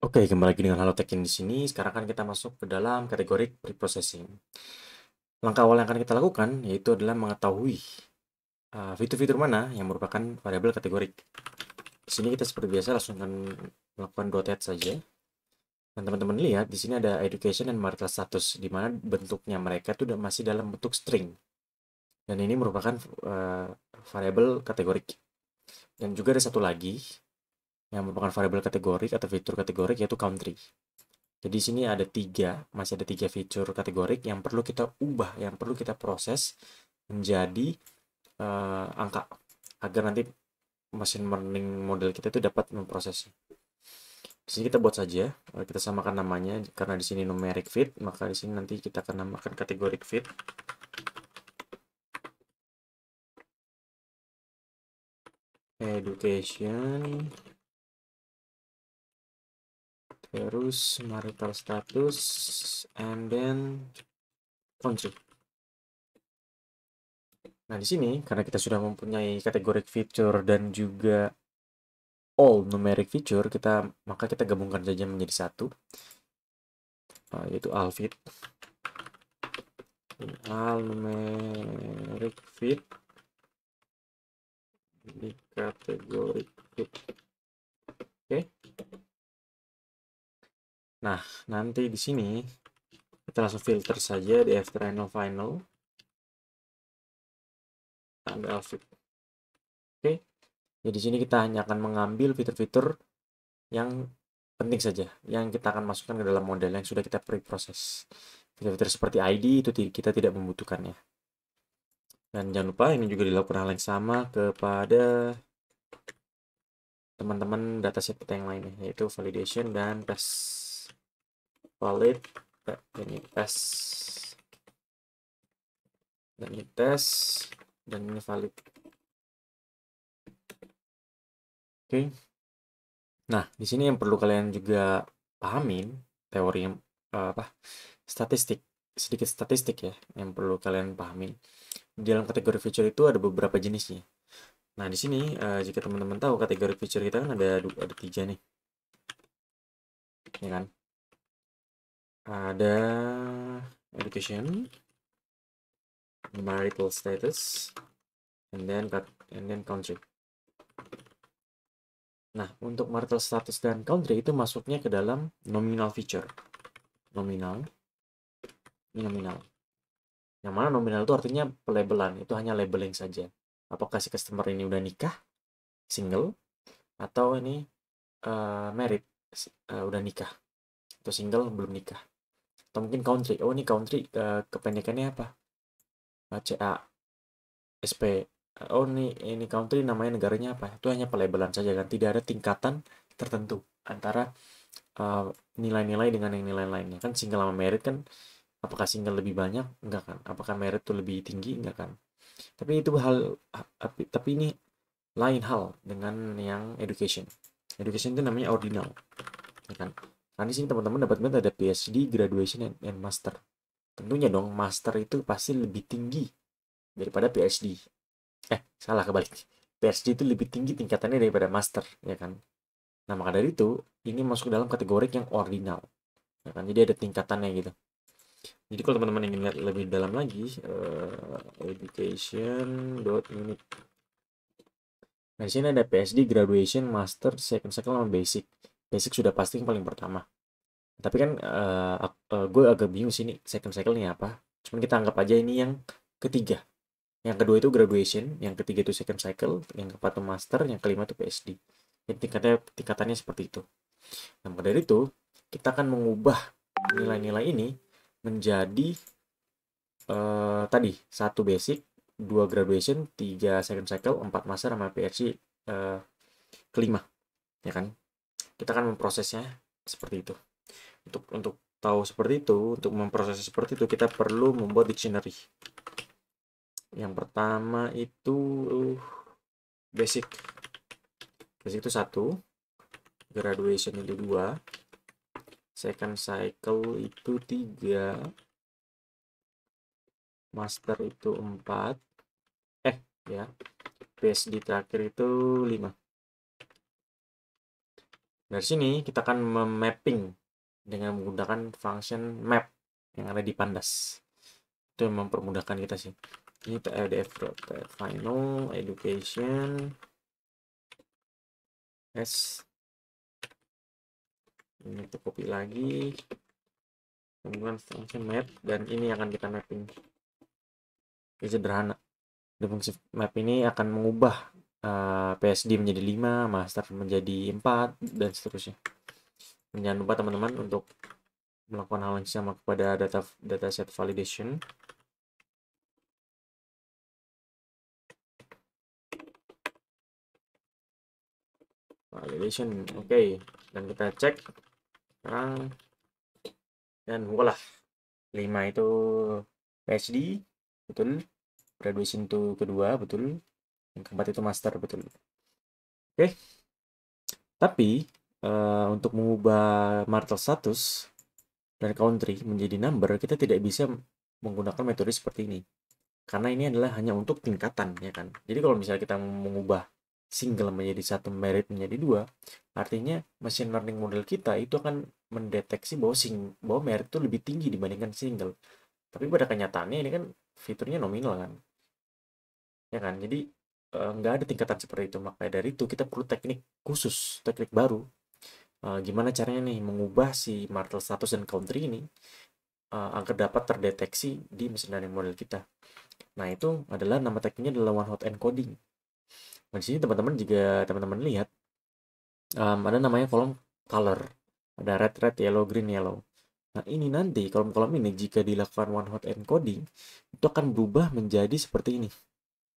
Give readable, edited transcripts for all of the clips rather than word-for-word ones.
Oke, kembali lagi dengan Halotekin di sini. Sekarang kan kita masuk ke dalam kategori preprocessing. Langkah awal yang akan kita lakukan yaitu adalah mengetahui fitur-fitur mana yang merupakan variabel kategorik. Di sini kita seperti biasa langsung akan melakukan dot head saja. Dan teman-teman lihat di sini ada education dan marital status, di mana bentuknya mereka itu masih dalam bentuk string. Dan ini merupakan variabel kategorik. Dan juga ada satu lagi yang merupakan variabel kategorik atau fitur kategorik yaitu country. Jadi di sini masih ada tiga fitur kategorik yang perlu kita ubah, yang perlu kita proses menjadi angka agar nanti mesin learning model kita itu dapat memprosesnya. Di sini kita buat saja, kita samakan namanya karena di sini numeric fit, maka di sini nanti kita akan namakan kategorik fit. Education, terus marital status, and then country. Nah, di sini karena kita sudah mempunyai kategorik feature dan juga all numeric feature, maka kita gabungkan saja menjadi satu, yaitu alfit. Al numeric fit di kategori fit. Oke. Nah, nanti di sini kita langsung filter saja di after final ambil alfit. Oke. Jadi di sini kita hanya akan mengambil fitur-fitur yang penting saja, yang kita akan masukkan ke dalam model yang sudah kita pre-proses. Fitur-fitur seperti ID itu kita tidak membutuhkannya. Dan jangan lupa ini juga dilakukan hal yang sama kepada teman-teman dataset kita yang lainnya, yaitu validation dan test. Valid, ini test, dan ini tes, dan ini valid. Oke. Nah, di sini yang perlu kalian juga pahamin teori yang statistik, sedikit statistik ya, yang perlu kalian pahamin. Di dalam kategori feature itu ada beberapa jenisnya. Nah, di sini jika teman-teman tahu kategori feature kita kan ada tiga nih, ya kan? Ada education, marital status, and then country. Nah, untuk marital status dan country itu masuknya ke dalam nominal feature. Nominal, ini nominal. Yang mana nominal itu artinya pelabelan, itu hanya labeling saja. Apakah si customer ini udah nikah, single, atau ini married, udah nikah, atau single belum nikah. Atau mungkin country, oh ini country kependekannya apa? CA, SP, oh ini country namanya negaranya apa? Itu hanya pelabelan saja kan, tidak ada tingkatan tertentu antara nilai-nilai dengan yang nilai lainnya. Kan single sama married kan, apakah single lebih banyak? Enggak kan? Apakah married itu lebih tinggi? Enggak kan? Tapi itu tapi ini lain hal dengan yang education. Education itu namanya ordinal, ya kan? Karena di sini teman-teman dapat melihat ada PhD, graduation, and master. Tentunya dong, master itu pasti lebih tinggi daripada PhD. Salah kebalik. PhD itu lebih tinggi tingkatannya daripada master, ya kan? Nah, maka dari itu, ini masuk dalam kategori yang ordinal, ya kan? Jadi ada tingkatannya gitu. Jadi kalau teman-teman ingin lihat lebih dalam lagi, education.unit. Nah, di sini ada PhD, graduation, master, second cycle, sama basic. Basic sudah pasti yang paling pertama. Tapi kan gue agak bingung sih ini second cycle ini apa. Cuman kita anggap aja ini yang ketiga. Yang kedua itu graduation, yang ketiga itu second cycle, yang keempat itu master, yang kelima itu PhD. Jadi tingkatannya seperti itu. Nah, maka dari itu, kita akan mengubah nilai-nilai ini menjadi tadi satu basic, dua graduation, tiga second cycle, empat master, sama PhD kelima, ya kan? Kita akan memprosesnya seperti itu. Untuk tahu seperti itu, untuk memproses seperti itu, kita perlu membuat dictionary. Yang pertama itu basic. Basic itu satu, graduation itu dua, second cycle itu tiga, master itu empat, ya, PhD terakhir itu lima. Dari sini kita akan memapping dengan menggunakan function map yang ada di Pandas. Itu yang mempermudahkan kita sih. Ini final education s, ini kita copy lagi, kemudian function map, dan ini akan kita mapping. Ini sederhana. Di fungsi map ini akan mengubah PSD menjadi 5, master menjadi 4, dan seterusnya. Dan jangan lupa teman-teman untuk melakukan hal yang sama kepada dataset validation. Oke. Dan kita cek sekarang, dan voila, 5 itu PSD, betul. Graduation itu kedua, betul. Yang keempat itu master, betul. Oke. Tapi untuk mengubah martel status dan country menjadi number, kita tidak bisa menggunakan metode seperti ini. Karena ini adalah hanya untuk tingkatan, ya kan. Jadi kalau misalnya kita mengubah single menjadi 1, merit menjadi 2, artinya machine learning model kita itu akan mendeteksi bahwa merit itu lebih tinggi dibandingkan single. Tapi pada kenyataannya ini kan fiturnya nominal kan. Ya kan? Jadi nggak ada tingkatan seperti itu. Maka dari itu kita perlu teknik khusus, teknik baru. Gimana caranya nih mengubah si martel status dan country ini agar dapat terdeteksi di mesin learning model kita. Nah, itu adalah nama tekniknya adalah one hot encoding. Nah, di sini teman-teman lihat ada namanya kolom color. Ada red, yellow, green, yellow. Nah, ini nanti kolom-kolom ini jika dilakukan one hot encoding itu akan berubah menjadi seperti ini.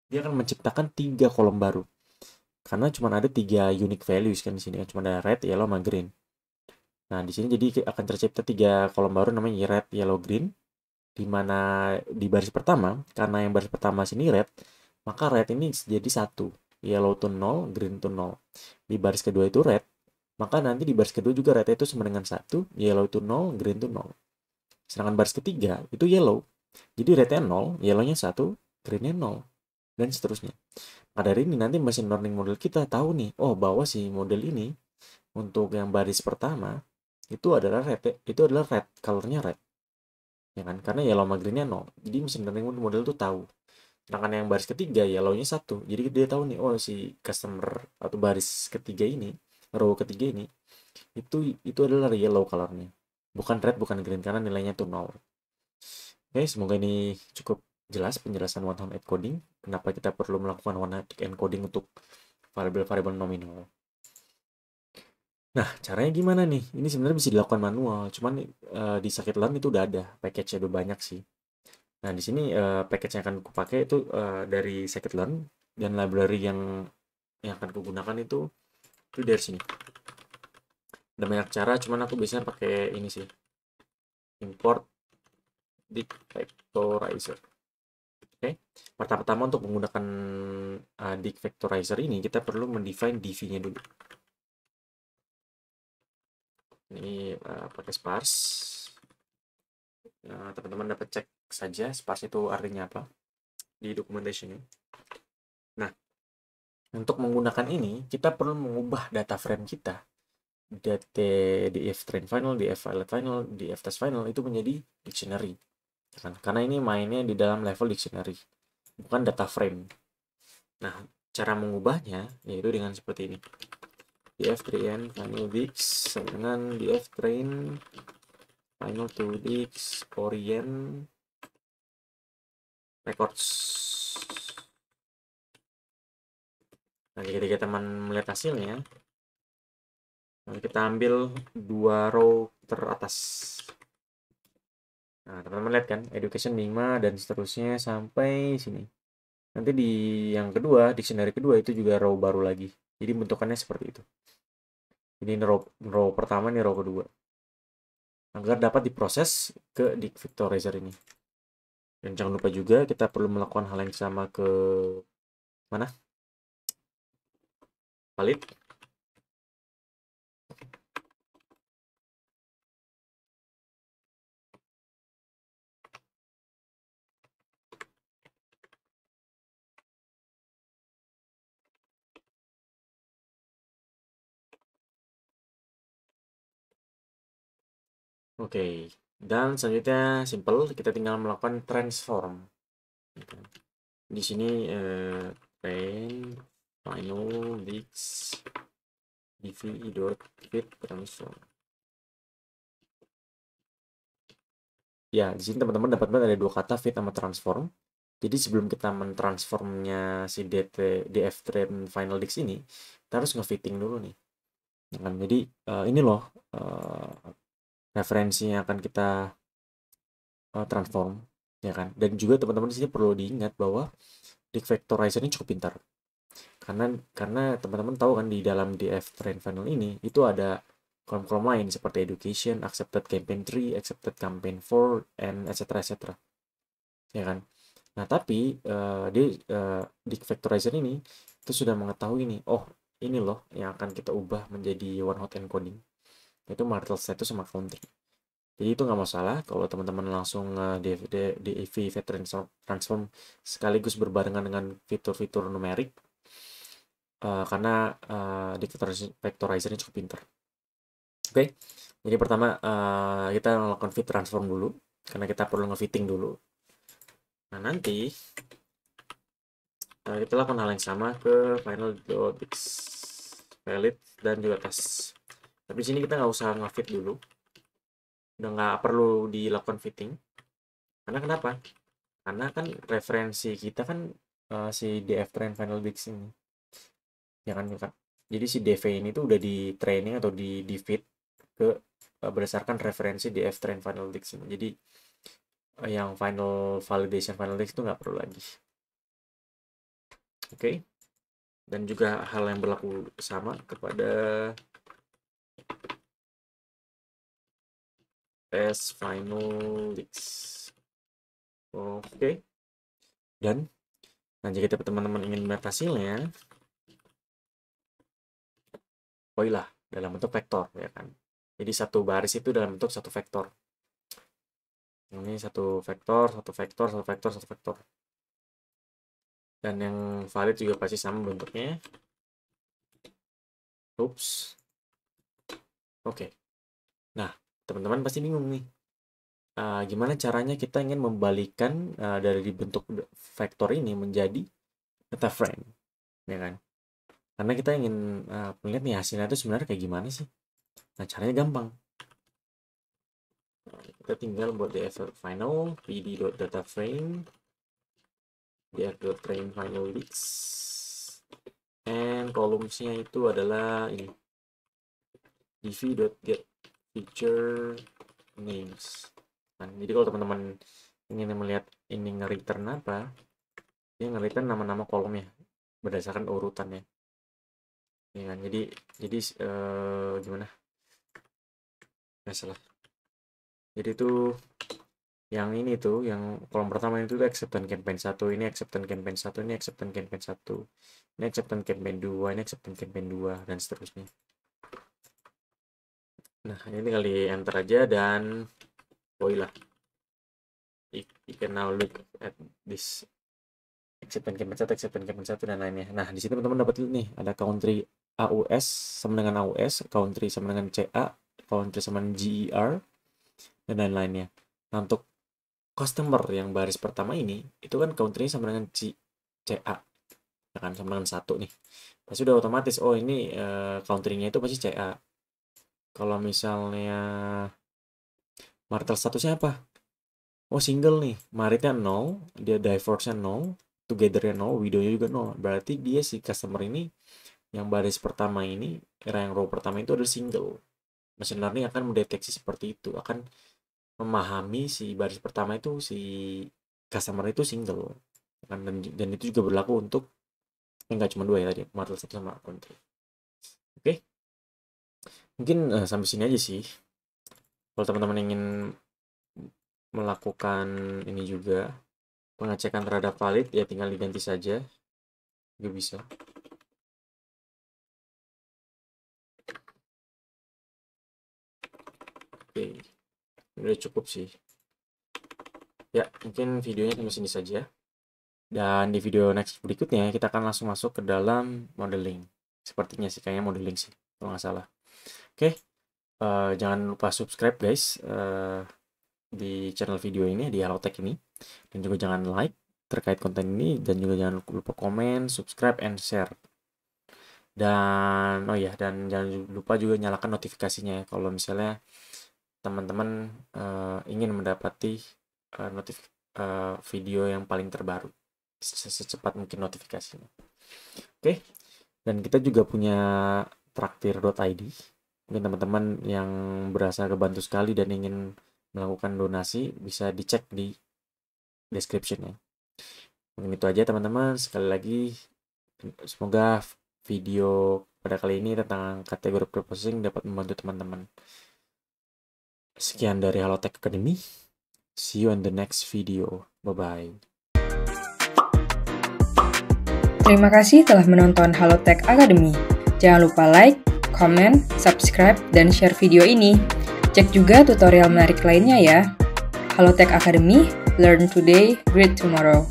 Dia akan menciptakan 3 kolom baru. Karena cuma ada 3 unique values kan di sini kan, cuma ada red, yellow, sama green. Nah, di sini jadi akan tercipta 3 kolom baru namanya red, yellow, green. Di mana di baris pertama, karena yang baris pertama sini red, maka red ini jadi 1, yellow itu 0, green itu 0. Di baris kedua itu red, maka nanti di baris kedua juga red itu sama dengan 1, yellow itu 0, green itu 0. Sedangkan baris ketiga itu yellow. Jadi rednya 0, yellownya 1, greennya 0, dan seterusnya. Nah, dari ini nanti machine learning model kita tahu nih, oh bahwa si model ini untuk yang baris pertama itu adalah red, colornya red. Ya kan? Karena yellow sama greennya 0. Jadi mesin learning model tuh tahu. Sedangkan yang baris ketiga yellownya 1. Jadi dia tahu nih, oh si customer atau baris ketiga ini, row ketiga ini itu adalah yellow colornya. Bukan red, bukan green karena nilainya tuh 0. Oke, semoga ini cukup jelas penjelasan one hot encoding. Kenapa kita perlu melakukan one hot encoding untuk variabel-variabel nominal. Nah, caranya gimana nih? Ini sebenarnya bisa dilakukan manual, cuman di scikit-learn itu udah ada, package-nya udah banyak sih. Nah, di sini package yang akan kupakai itu dari scikit-learn, dan library yang akan kugunakan itu dari sini. Ada banyak cara, cuman aku biasanya pakai ini sih. Import dig vectorizer. Oke. Pertama-tama untuk menggunakan dig vectorizer ini kita perlu mendefine dv-nya dulu. Ini pakai sparse. Teman-teman dapat cek saja sparse itu artinya apa di documentation-nya. Nah, untuk menggunakan ini kita perlu mengubah data frame kita, df train final, df pilot final, df test final itu menjadi dictionary, kan? Karena ini mainnya di dalam level dictionary, bukan data frame. Nah, cara mengubahnya yaitu dengan seperti ini. df train final dix dengan df train final to dix orient records. Nah, ketika teman melihat hasilnya, kita ambil 2 row teratas. Nah, teman-teman lihat kan, education 5 dan seterusnya sampai sini. Nanti di yang kedua, dictionary kedua itu juga row baru lagi. Jadi bentukannya seperti itu. Ini row pertama, ini row kedua. Agar dapat diproses ke dig vectorizer ini. Dan jangan lupa juga kita perlu melakukan hal yang sama ke mana? Valid. Oke, dan selanjutnya simple, kita tinggal melakukan transform. Di sini train final dix dv.fit transform. Ya, di sini teman-teman dapat ada dua kata fit sama transform. Jadi sebelum kita mentransformnya si df train final dix ini, kita harus ngefitting dulu nih. Kan? Jadi ini loh referensi yang akan kita transform, ya kan? Dan juga teman-teman di sini perlu diingat bahwa Dict Vectorizer ini cukup pintar. Karena teman-teman tahu kan di dalam df train final ini itu ada kolom-kolom lain seperti education, accepted campaign 3, accepted campaign 4, and etc. Ya kan? Nah, tapi di Vectorizer ini itu sudah mengetahui nih, oh ini loh yang akan kita ubah menjadi one hot encoding, yaitu martel status sama country. Jadi itu nggak masalah kalau teman-teman langsung DEV transform sekaligus berbarengan dengan fitur-fitur numerik, karena di Vectorizer ini cukup pintar. Oke, jadi pertama kita melakukan fit transform dulu, karena kita perlu ngefitting dulu. Nah, nanti kita lakukan hal yang sama ke final.dix valid dan juga tes. Tapi di sini kita nggak usah ngefit dulu, udah nggak perlu dilakukan fitting. Karena kenapa? Karena kan referensi kita kan si df train final dix ini, ya kan, Kak? Jadi si dv ini tuh udah di training atau di fit ke berdasarkan referensi df train final dix ini. Jadi yang final validation final dix itu nggak perlu lagi. Oke. Dan juga hal yang berlaku sama kepada tes final dix. Oke. Dan jika teman-teman ingin melihat hasilnya, poilah dalam bentuk vektor, ya kan. Jadi satu baris itu dalam bentuk satu vektor. Ini satu vektor, satu vektor, satu vektor, satu vektor. Dan yang valid juga pasti sama bentuknya. Oops. Oke. Nah, teman-teman pasti bingung nih. Gimana caranya kita ingin membalikan dari bentuk vektor ini menjadi data frame, ya kan? Karena kita ingin melihat nih hasilnya itu sebenarnya kayak gimana sih. Nah, caranya gampang. Kita tinggal buat df final pd.dataframe df.frame final list, and columns-nya itu adalah ini dv.get feature names. Nah, jadi kalau teman-teman ingin melihat ini nge-return apa, dia nge-return nama-nama kolomnya berdasarkan urutannya, ya kan? Jadi gimana, nggak salah, jadi itu yang ini tuh, yang kolom pertama itu tuh acceptance campaign 1, ini acceptance campaign 1, ini acceptance campaign 1, ini acceptance campaign 2, ini acceptance campaign 2, dan seterusnya. Nah, ini tinggal di enter aja dan void lah. You can now look at this acceptance campaign 1, acceptance campaign 1, dan lainnya. Nah, di sini teman-teman dapat nih, ada country AUS sama dengan AUS, country sama dengan CA, country sama dengan GER, dan lain-lainnya. Nah, untuk customer yang baris pertama ini, itu kan country-nya sama dengan CA, ya kan, sama dengan 1 nih. Pasti udah otomatis, oh ini country-nya itu pasti CA. Kalau misalnya marital statusnya apa? Oh single nih, maritnya 0, dia divorce-nya 0, together-nya 0, widownya juga 0. Berarti dia si customer ini yang baris pertama ini, yang row pertama itu adalah single. Machine learning akan mendeteksi seperti itu, akan memahami si baris pertama itu si customer itu single. Dan itu juga berlaku untuk nggak cuma 2 ya tadi, marital status sama country. Oke. Mungkin sampai sini aja sih. Kalau teman-teman ingin melakukan ini juga, pengecekan terhadap valid, ya tinggal diganti saja. Juga bisa. Oke. Udah cukup sih. Ya, mungkin videonya sampai sini saja. Dan di video next berikutnya, kita akan langsung masuk ke dalam modeling. Sepertinya sih, kayaknya modeling sih, kalau nggak salah. Oke. Jangan lupa subscribe guys di channel video ini, di Halotech ini, dan juga jangan like terkait konten ini, dan juga jangan lupa komen, subscribe, and share. Dan oh ya, dan jangan lupa juga nyalakan notifikasinya ya, kalau misalnya teman-teman ingin mendapati video yang paling terbaru secepat mungkin notifikasinya. Oke, dan kita juga punya traktir.id. Mungkin teman-teman yang berasa kebantu sekali dan ingin melakukan donasi bisa dicek di description-nya. Mungkin itu aja teman-teman. Sekali lagi semoga video pada kali ini tentang kategori processing dapat membantu teman-teman. Sekian dari Halotech Academy. See you in the next video. Bye-bye. Terima kasih telah menonton Halotech Academy. Jangan lupa like, comment, subscribe, dan share video ini. Cek juga tutorial menarik lainnya ya. Halotech Academy, learn today, great tomorrow.